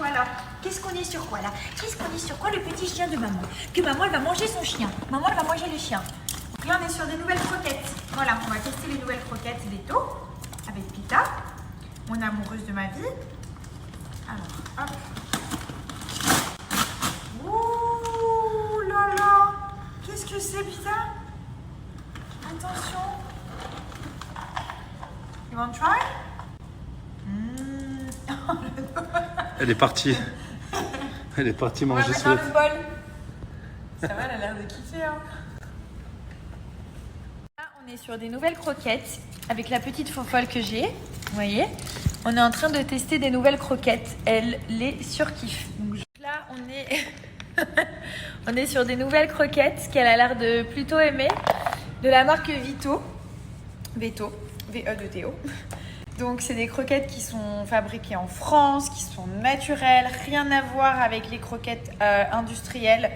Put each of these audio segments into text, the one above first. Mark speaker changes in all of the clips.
Speaker 1: quoi là? Qu'est-ce qu'on est sur quoi là? Qu'est-ce qu'on est sur quoi? Le petit chien de maman. Que maman elle va manger son chien. Maman elle va manger le chien. Donc là on est sur des nouvelles croquettes. Voilà, on va tester les nouvelles croquettes Veto avec Pita, mon amoureuse de ma vie. Alors, hop. Ouh là là. Qu'est-ce que c'est Pita? Attention. You want to try?
Speaker 2: Elle est partie. Elle est partie manger.
Speaker 1: On va mettre dans le bol. Ça va, elle a l'air de kiffer. Hein. Là, on est sur des nouvelles croquettes avec la petite fofolle que j'ai. Vous voyez? On est en train de tester des nouvelles croquettes. Elle les surkiffe. Donc là, on est sur des nouvelles croquettes qu'elle a l'air de plutôt aimer. De la marque Veto. Veto. V-E-2-T-O. Donc, c'est des croquettes qui sont fabriquées en France, qui sont naturelles, rien à voir avec les croquettes industrielles.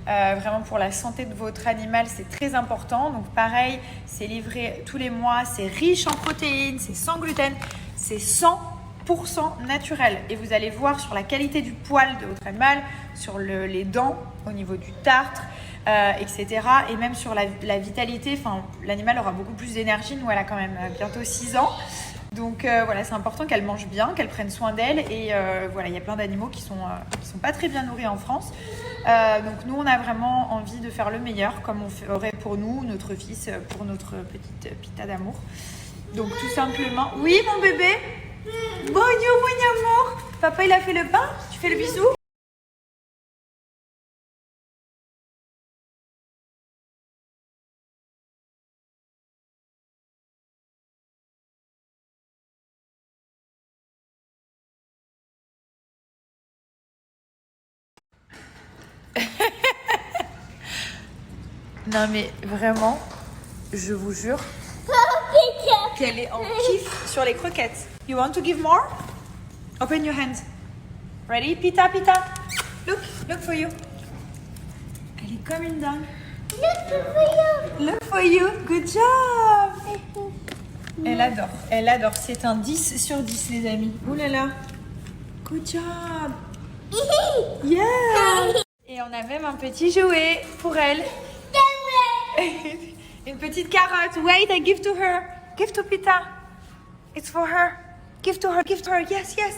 Speaker 1: Vraiment pour la santé de votre animal, c'est très important. Donc, pareil, c'est livré tous les mois, c'est riche en protéines, c'est sans gluten, c'est 100% naturel. Et vous allez voir sur la qualité du poil de votre animal, sur les dents, au niveau du tartre, etc. Et même sur la vitalité. Enfin, l'animal aura beaucoup plus d'énergie. Nous, elle a quand même bientôt 6 ans. Donc voilà, c'est important qu'elle mange bien, qu'elle prenne soin d'elle. Et voilà, il y a plein d'animaux qui sont pas très bien nourris en France. Donc nous, on a vraiment envie de faire le meilleur, comme on ferait pour nous, notre fils, pour notre petite Pita d'amour. Donc tout simplement... Oui, mon bébé? Bonjour, mon amour. Papa, il a fait le pain? Tu fais le bisou? Non mais vraiment, je vous jure qu'elle est en kiff sur les croquettes. You want to give more? Open your hands. Ready? Pita, Pita. Look for you. Elle est comme une dingue. Look for you. Good job. Elle adore. C'est un 10 sur 10 les amis. Ouh là là. Good job. Yeah. Et on a même un petit jouet pour elle. Une petite carotte. Wait, I give to her. Give to Pita. It's for her. Give to her. Give to her. Yes, yes.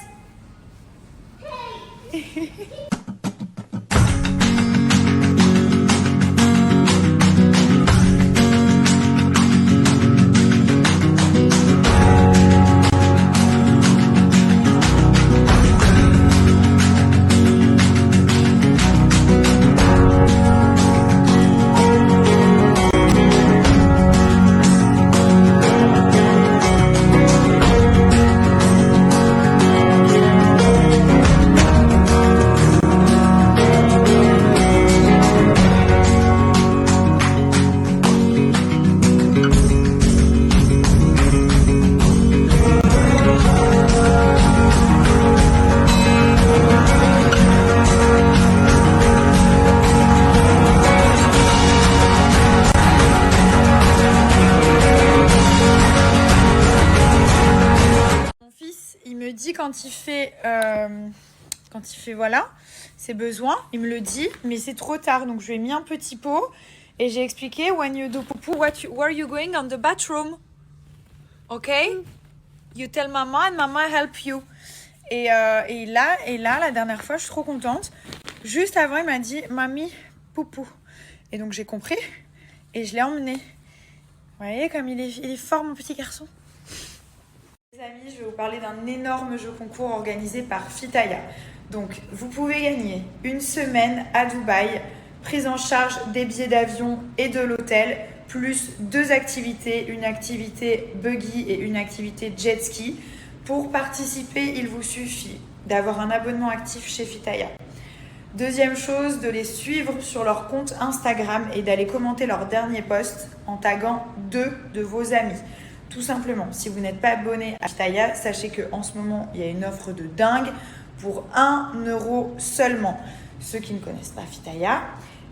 Speaker 1: Quand il fait voilà, ses besoins, il me le dit, mais c'est trop tard, donc je lui ai mis un petit pot et j'ai expliqué when you do poopoo, where you going on the bathroom, okay? You tell mama and mama help you. Et là, la dernière fois, je suis trop contente. Juste avant, il m'a dit mamie poupou, et donc j'ai compris et je l'ai emmené. Vous voyez comme il est fort mon petit garçon. Les amis, je vais vous parler d'un énorme jeu concours organisé par Fitaya. Donc, vous pouvez gagner une semaine à Dubaï, prise en charge des billets d'avion et de l'hôtel, plus 2 activités, une activité buggy et une activité jet ski. Pour participer, il vous suffit d'avoir un abonnement actif chez Fitaya. Deuxième chose, de les suivre sur leur compte Instagram et d'aller commenter leur dernier post en taguant 2 de vos amis. Tout simplement, si vous n'êtes pas abonné à Fitaya, sachez qu'en ce moment, il y a une offre de dingue pour 1 € seulement. Ceux qui ne connaissent pas Fitaya,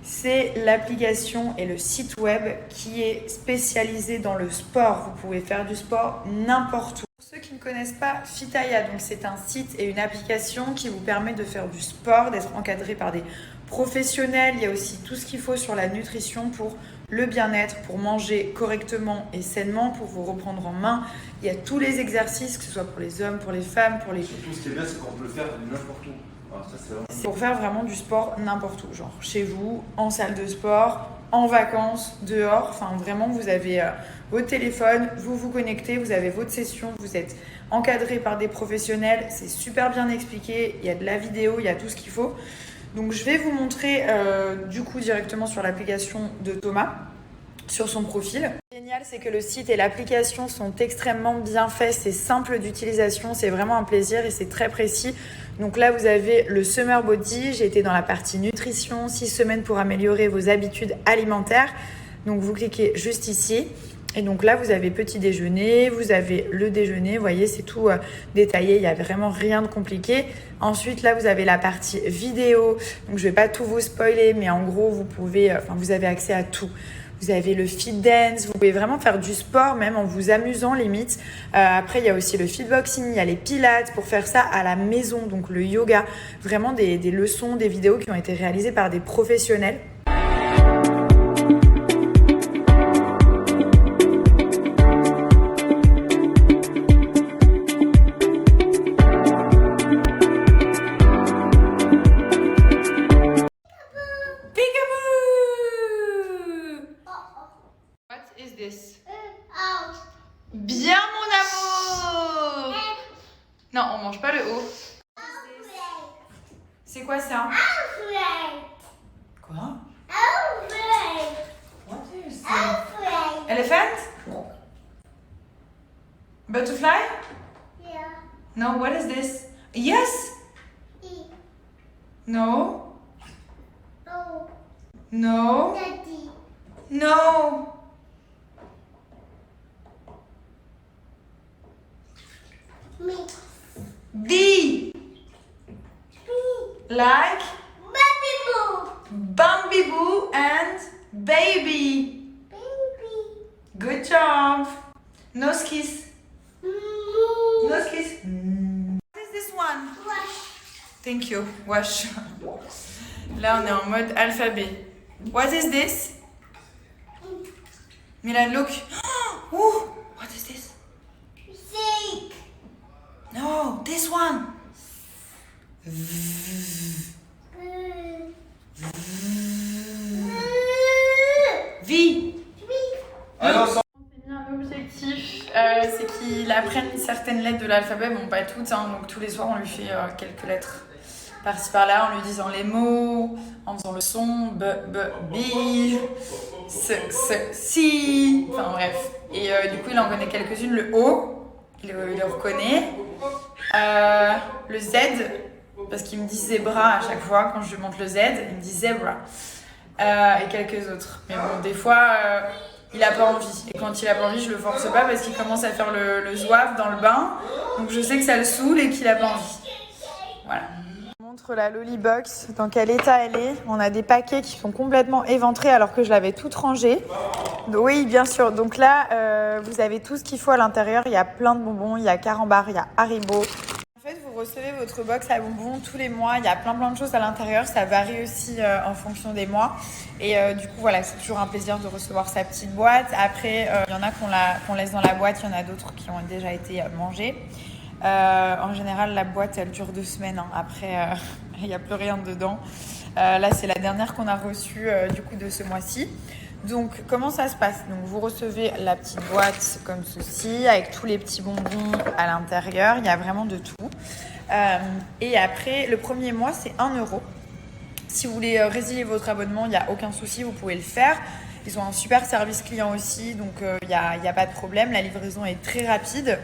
Speaker 1: c'est l'application et le site web qui est spécialisé dans le sport. Vous pouvez faire du sport n'importe où. Pour ceux qui ne connaissent pas Fitaya, donc c'est un site et une application qui vous permet de faire du sport, d'être encadré par des professionnels. Il y a aussi tout ce qu'il faut sur la nutrition pour le bien-être, pour manger correctement et sainement, pour vous reprendre en main. Il y a tous les exercices, que ce soit pour les hommes, pour les femmes, pour les...
Speaker 3: Surtout, ce qui est bien, c'est qu'on peut le faire n'importe où. Alors, ça,
Speaker 1: c'est pour faire vraiment du sport n'importe où, genre chez vous, en salle de sport, en vacances, dehors. Enfin, vraiment, vous avez votre téléphone, vous vous connectez, vous avez votre session, vous êtes encadré par des professionnels. C'est super bien expliqué, il y a de la vidéo, il y a tout ce qu'il faut. Donc, je vais vous montrer du coup directement sur l'application de Thomas, sur son profil. Ce qui est génial, c'est que le site et l'application sont extrêmement bien faits. C'est simple d'utilisation, c'est vraiment un plaisir et c'est très précis. Donc là, vous avez le Summer Body. J'ai été dans la partie nutrition, 6 semaines pour améliorer vos habitudes alimentaires. Donc, vous cliquez juste ici. Et donc là, vous avez petit déjeuner, vous avez le déjeuner. Vous voyez, c'est tout détaillé. Il n'y a vraiment rien de compliqué. Ensuite, là, vous avez la partie vidéo. Donc, je ne vais pas tout vous spoiler, mais en gros, vous avez accès à tout. Vous avez le fit dance, vous pouvez vraiment faire du sport même en vous amusant limite. Après, il y a aussi le fitboxing, il y a les pilates pour faire ça à la maison, donc le yoga. Vraiment des leçons, des vidéos qui ont été réalisées par des professionnels. Bien mon amour. Non, on mange pas le haut. C'est quoi ça? Quoi? What is that? Elephant? Butterfly? No, what is this? Yes? No? No? No? B. Like Bambi Boo and baby. Good job. Nose kiss. Nose kiss. What is this one? Thank you. Wash. Là, on est en mode alphabet. What is this? Milan, look. Ooh, what is this? No, this one. V.
Speaker 3: Alors,
Speaker 1: On s'est mis un objectif, c'est qu'il apprenne certaines lettres de l'alphabet, bon pas toutes, hein, donc tous les soirs on lui fait quelques lettres par-ci par-là, en lui disant les mots, en faisant le son, b, b, si, enfin bref. Et du coup il en connaît quelques-unes, le O, il le reconnaît, le Z, parce qu'il me dit zébra à chaque fois, quand je lui montre le Z, il me dit zebra, et quelques autres. Mais bon, des fois... il a pas envie. Et quand il a pas envie, je le force pas parce qu'il commence à faire le zouave dans le bain. Donc je sais que ça le saoule et qu'il a pas envie. Voilà. Je vous montre la Lollybox, dans quel état elle est. On a des paquets qui sont complètement éventrés alors que je l'avais toute rangée. Donc, oui, bien sûr. Donc là, vous avez tout ce qu'il faut à l'intérieur. Il y a plein de bonbons, il y a Carambar, il y a Haribo. En fait, vous recevez votre box à bonbons tous les mois. Il y a plein de choses à l'intérieur. Ça varie aussi en fonction des mois. Et du coup, voilà, c'est toujours un plaisir de recevoir sa petite boîte. Après, il y en a qu'on laisse dans la boîte. Il y en a d'autres qui ont déjà été mangés. En général, la boîte, elle dure 2 semaines. Hein. Après, il n'y a plus rien dedans. Là, c'est la dernière qu'on a reçue du coup de ce mois-ci. Donc, comment ça se passe? Donc, vous recevez la petite boîte comme ceci, avec tous les petits bonbons à l'intérieur. Il y a vraiment de tout. Et après, le premier mois, c'est 1 €. Si vous voulez résilier votre abonnement, il n'y a aucun souci, vous pouvez le faire. Ils ont un super service client aussi, donc il n'y a pas de problème. La livraison est très rapide.